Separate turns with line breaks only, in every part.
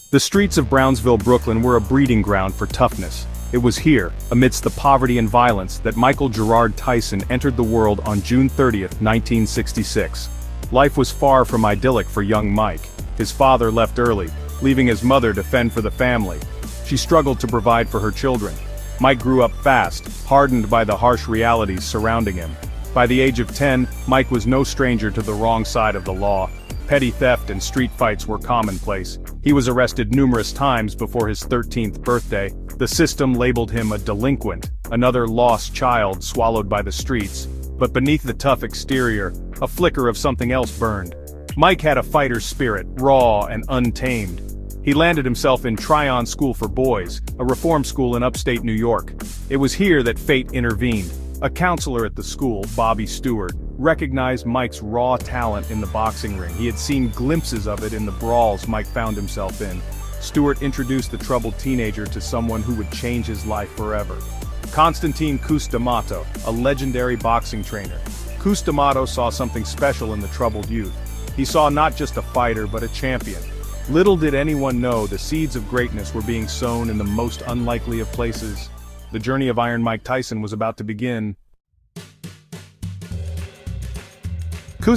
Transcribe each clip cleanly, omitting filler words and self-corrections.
The streets of Brownsville, Brooklyn were a breeding ground for toughness. It was here, amidst the poverty and violence, that Michael Gerard Tyson entered the world on June 30, 1966. Life was far from idyllic for young Mike. His father left early, leaving his mother to fend for the family. She struggled to provide for her children. Mike grew up fast, hardened by the harsh realities surrounding him. By the age of 10, Mike was no stranger to the wrong side of the law. Petty theft and street fights were commonplace. He was arrested numerous times before his 13th birthday. The system labeled him a delinquent, another lost child swallowed by the streets. But beneath the tough exterior, a flicker of something else burned. Mike had a fighter's spirit, raw and untamed. He landed himself in Tryon School for Boys, a reform school in upstate New York. It was here that fate intervened. A counselor at the school, Bobby Stewart, recognized Mike's raw talent in the boxing ring. He had seen glimpses of it in the brawls Mike found himself in. Stewart introduced the troubled teenager to someone who would change his life forever. Constantine D'Amato, a legendary boxing trainer. D'Amato saw something special in the troubled youth. He saw not just a fighter but a champion. Little did anyone know the seeds of greatness were being sown in the most unlikely of places. The journey of Iron Mike Tyson was about to begin.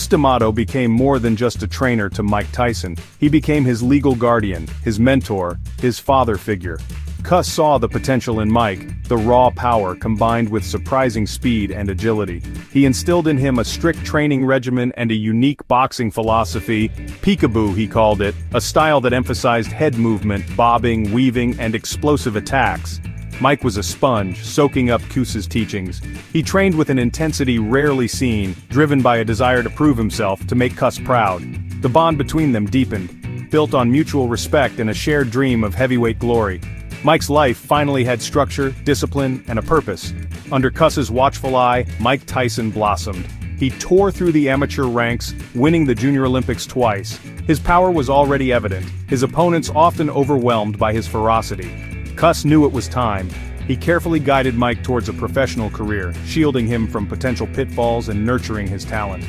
D'Amato became more than just a trainer to Mike Tyson. He became his legal guardian, his mentor, his father figure. Cus saw the potential in Mike, the raw power combined with surprising speed and agility. He instilled in him a strict training regimen and a unique boxing philosophy, peekaboo he called it, a style that emphasized head movement, bobbing, weaving, and explosive attacks. Mike was a sponge, soaking up Cus's teachings. He trained with an intensity rarely seen, driven by a desire to prove himself, to make Cus proud. The bond between them deepened, built on mutual respect and a shared dream of heavyweight glory. Mike's life finally had structure, discipline, and a purpose. Under Cus's watchful eye, Mike Tyson blossomed. He tore through the amateur ranks, winning the Junior Olympics twice. His power was already evident, his opponents often overwhelmed by his ferocity. Cus knew it was time. He carefully guided Mike towards a professional career, shielding him from potential pitfalls and nurturing his talent.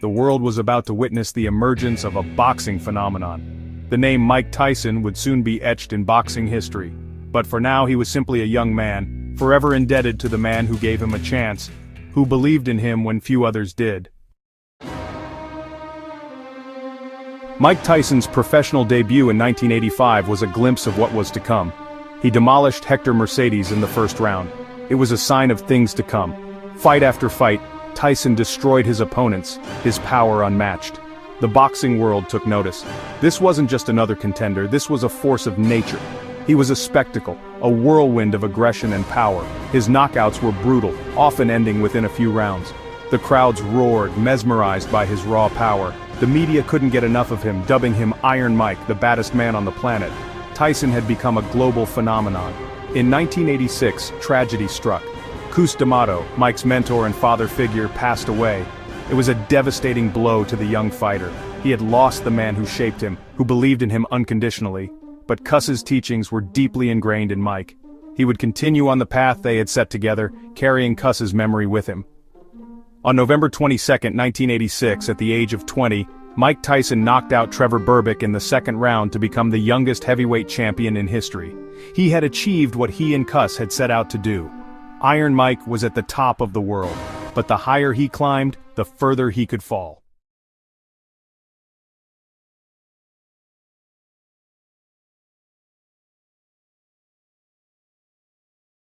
The world was about to witness the emergence of a boxing phenomenon. The name Mike Tyson would soon be etched in boxing history. But for now he was simply a young man, forever indebted to the man who gave him a chance, who believed in him when few others did. Mike Tyson's professional debut in 1985 was a glimpse of what was to come. He demolished Hector Mercedes in the first round. It was a sign of things to come. Fight after fight, Tyson destroyed his opponents, his power unmatched. The boxing world took notice. This wasn't just another contender, this was a force of nature. He was a spectacle, a whirlwind of aggression and power. His knockouts were brutal, often ending within a few rounds. The crowds roared, mesmerized by his raw power. The media couldn't get enough of him, dubbing him Iron Mike, the baddest man on the planet. Tyson had become a global phenomenon. In 1986, tragedy struck. D'Amato, Mike's mentor and father figure, passed away. It was a devastating blow to the young fighter. He had lost the man who shaped him, who believed in him unconditionally. But Cus's teachings were deeply ingrained in Mike. He would continue on the path they had set together, carrying Cus's memory with him. On November 22, 1986, at the age of 20, Mike Tyson knocked out Trevor Berbick in the second round to become the youngest heavyweight champion in history. He had achieved what he and Cus had set out to do. Iron Mike was at the top of the world, but the higher he climbed, the further he could fall.